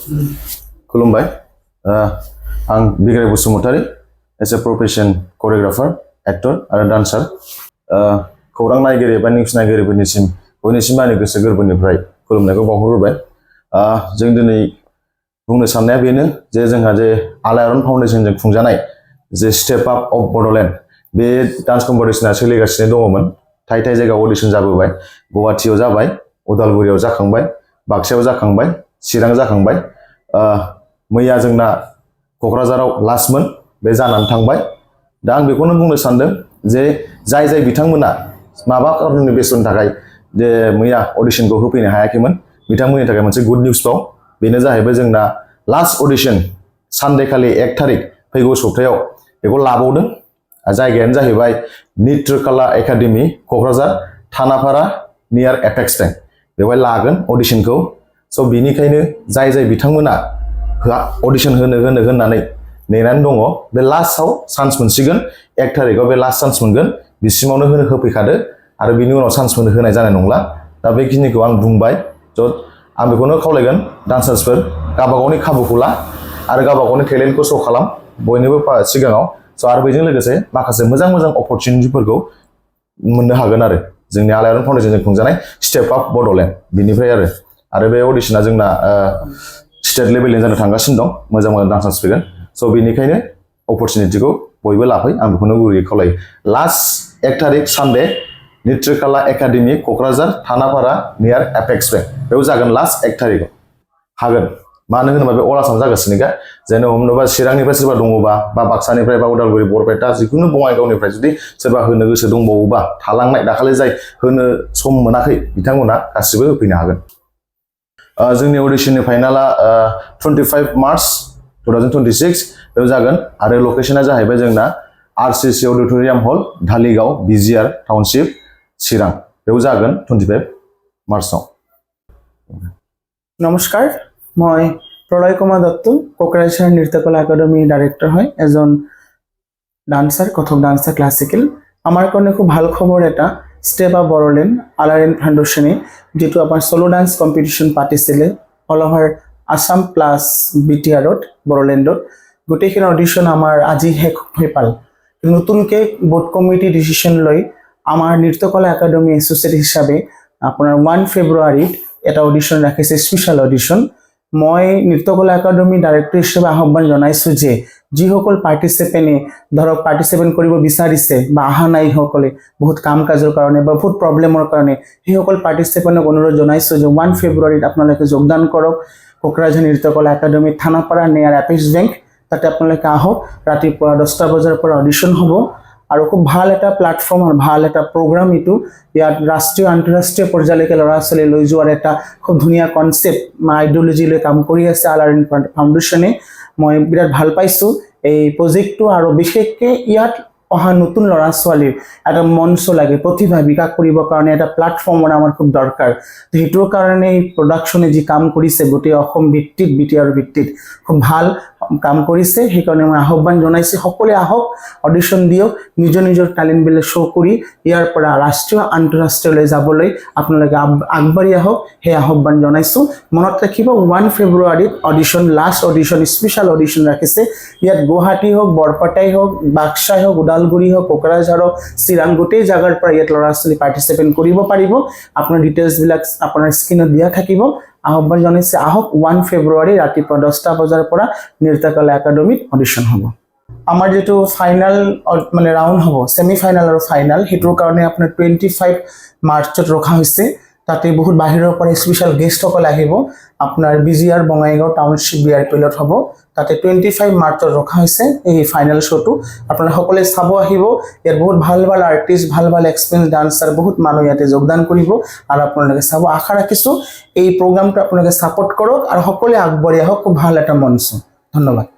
खुलुमबाय आं Bigrai Basumatary as a profession choreographer actor आरो डान्सार खौरां नायगिरि एबा निउस नायगिरिफोरनिसिम बयनिसिम आंनि गोसो गोरबोनिफ्राय खुलुमनायखौ बावहरग्रोबाय जों दिनै बुंनो साननाया बेनो जे जोंहा जे आलायारन फाउन्डेसनजों खुंजानाय जे स्टेप आप अफ बड'लेण्ड बे डान्स कम्पिटिशना सोलिगासिनो दङमोन थाइ थाइ जायगायाव अडिशन जाबोबाय गुवाहाटीयाव जाबाय उदालगुरियाव जाखांबाय बाक्सायाव जाखांबाय चिरां जाखांबाय मैया जोंना क'क्राझाराव लास्टमोन बे जानानै थांबाय दा आं बेखौनो बुंनो सानदों जे जाय जाय बिथांमोना माबा खारननि बेसननि थाखाय जे मैया अडिशनखौ होफैनो हायाखैमोन बिथांमोननि थाखाय मोनसे गुड निउस बाव बेनो जाहैबाय जोंना लास्ट अडिशन सानडे खालि 1 तारिख फैगौ सप्तायाव बेखौ लाबावदों जायगायानो जाहैबाय नित्रकला एकाडेमि क'क्राझार थानाफारा नियार एपेक्स बैंक बेवहाय लागोन अडिशनखौ स' बिनिखायनो जाय जाय बिथांमोना अडिशन होननानै नेनानै दङ बे लास्टआव चान्स मोनसिगोन 1 तारिखआव बे लास्ट चान्स मोनगोन बिसिमावनो होफैखादो आरो बिनि उनाव चान्स होनाय जानाय नंला दा बेखिनिखौ आं बुंबाय स' आं बेखौनो खावलायगोन डान्सार्सफोर गावबागावनि खाबुखौ ला आरो गावबागावनि टेलेन्टखौ शो खालाम बयनिबो सिगाङाव स' आरो बेजों लोगोसे माखासे मोजां मोजां अपरचुनिटिफोरखौ मोननो हागोन आरो जोंनि आलायारन फाउन्डेसनजों खुंजानाय स्टेप आप बड'लेण्ड बिनिफ्राय आरो बे अडिशना जोंना स्टेट लेभेलनि जानो थांगासिनो दं मोजां मोजां डान्सार्स फैगोन स' बेनिखायनो अपरचुनिटिखौ बयबो लाफै आं बेखौनो गुरैयै खावलायो लास्ट 1 तारिख सानडे नित्रकला एकाडेमि क'क्राझार थानाफारा नियार एपेक्स बैंक बेयाव जागोन लास्ट 1 तारिखआव हागोन मानो होनोबा बे अल आसाम जागासिनोखा जेन' हमनोबा चिरांनिफ्राय सोरबा दङबा बा बाक्सानिफ्राय बा उदालगुरि बरपेटा जिखुनु बङाइगावनिफ्राय जुदि सोरबा होनो गोसो दंबावोबा थालांनाय दाखालि जाय होनो सम मोनाखै बिथांमोना गासिबो होफैनो हागोन जोंनि अडिशननि फाइनाला 25 मार्च 2026 बेयाव जागोन आरो लकेशना जाहैबाय जोंना आरसीसी अडिटोरियाम हल धालिगाव बिजिआर टाउनशिप चिरां बेयाव जागोन 25 मार्चआव নমস্কাৰ মই প্ৰলয় কুমাৰ দত্ত কোকৰাঝাৰ নৃত্যকলা একাডেমি ডাইৰেক্টৰ হয় এজন ডান্সাৰ কথক ডান্সাৰ ক্লাছিকেল আমাৰ কাৰণে খুব ভাল খবৰ এটা স্টেপ আপ বড়োলেণ্ড আলায়াৰন ফাউণ্ডেশ্যনে যেটো আপোনাৰ সোলো ডান্স কম্পিটিশন পাতিছিলে অল ওভাৰ আসাম প্লাস বিটিআৰত বড়োলেণ্ডত গোটেইখিনি অডিশন আমাৰ আজি শেষ হৈ পাল নতুনকে বোৰ্ড কমিটি ডিসিশন লৈ আমাৰ নৃত্যকলা একাডেমি এছ'চিয়েট হিচাপে আপোনাৰ 1 ফেব্ৰুৱাৰীত এটা অডিশন ৰাখিছে স্পেশাল অডিশন মই নৃত্যকলা একাডেমি ডাইৰেক্টৰ হিচাপে আহ্বান জনাইছো যে যিসকল পাৰ্টিচিপেণ্টে ধৰক পাৰ্টিচিপেণ্ট কৰিব বিচাৰিছে বা আহা নাই সকলে বহুত কাম কাজৰ কাৰণে বা বহুত প্ৰবলেমৰ কাৰণে সেইসকল পাৰ্টিচিপেণ্টক অনুৰোধ জনাইছো যে 1 ফেব্ৰুৱাৰীত আপোনালোকে যোগদান কৰক কোকৰাঝাৰ নৃত্যকলা একাডেমি থানাপাৰা নিয়াৰ এপেক্স বেংক তাতে আপোনালোকে আহক ৰাতিপুৱা 10টা বজাৰ পৰা অডিশন হ'ব আৰু খুব ভাল এটা প্ল্যাটফৰ্ম আৰু ভাল এটা প্ৰগ্ৰাম ইটো ইয়াত ৰাষ্ট্ৰীয় আন্তঃৰাষ্ট্ৰীয় পৰ্যায়লৈকে ল'ৰা ছোৱালী লৈ যোৱাৰ এটা খুব ধুনীয়া কনসেপ্ট আইডিঅলজি লৈ কাম কৰি আছে আলায়াৰন ফাউণ্ডেশ্যনে মই বিৰাট ভাল পাইছো এই প্ৰজেক্টটো আৰু বিশেষকৈ ইয়াত অহা নতুন ল'ৰা ছোৱালীৰ এটা মঞ্চ লাগে প্ৰতিভা বিকাশ কৰিবৰ কাৰণে এটা প্ল্যাটফৰ্মৰ আমাৰ খুব দৰকাৰ সেইটোৰ কাৰণে এই প্ৰডাকশ্যনে যি কাম কৰিছে গোটেই অসম ভিত্তিত বিটিআৰ ভিত্তিত খুব ভাল কাম কৰিছে সেইকাৰণে মই আহ্বান জনাইছো সকলোৱে আহক অডিশন দিয়ক নিজৰ নিজৰ টেলেণ্টবিলাক শ্ব' কৰি ইয়াৰ পৰা ৰাষ্ট্ৰীয় আন্তঃৰাষ্ট্ৰীয়লৈ যাবলৈ আপোনালোকে আগবাঢ়ি আহক সেই আহ্বান জনাইছো মনত ৰাখিব 1 ফেব্ৰুৱাৰীত audition last audition special audition ৰাখিছে ইয়াত গুৱাহাটী হওক বৰপেটাই হওক বাক্সাই হওক উদালগুৰি হওক কোকৰাঝাৰ হওক চিৰাং গোটেই জাগাৰ পৰা ইয়াত ল'ৰা ছোৱালী পাৰ্টিচিপেণ্ট কৰিব পাৰিব আপোনাৰ ডিটেইলছবিলাক আপোনাৰ স্ক্ৰীনত দিয়া থাকিব আহ্বান জনাইছে আহক 1 ফেব্ৰুৱাৰী ৰাতিপুৱা 10টা বজাৰ পৰা নৃত্যকলা একাডেমিত অডিশন হ'ব আমাৰ যেটো ফাইনাল মানে ৰাউণ্ড হ'ব সেমি ফাইনাল আৰু ফাইনাল হেতুৰ কাৰণে আপোনাৰ 25 মাৰ্চত ৰখা হৈছে তাতে বহুত বাহিৰৰ পৰা স্পেশাল গেষ্ট সকল আহিব আপোনাৰ বিজিআৰ বঙাইগাঁও টাউনশিপ বিআৰপিএলত হ'ব তাতে 25 মাৰ্চত ৰখা হৈছে এই ফাইনাল শ্বটো আপোনালোকে সকলোৱে চাব আহিব ইয়াত বহুত ভাল ভাল আৰ্টিষ্ট ভাল ভাল এক্সপেৰিয়েন্স ডান্সাৰ বহুত মানুহ ইয়াতে যোগদান কৰিব আৰু আপোনালোকে চাব আশা ৰাখিছো এই প্ৰগ্ৰামটো আপোনালোকে সাপোৰ্ট কৰক আৰু সকলোৱে আগবাঢ়ি আহক খুব ভাল এটা মঞ্চ ধন্যবাদ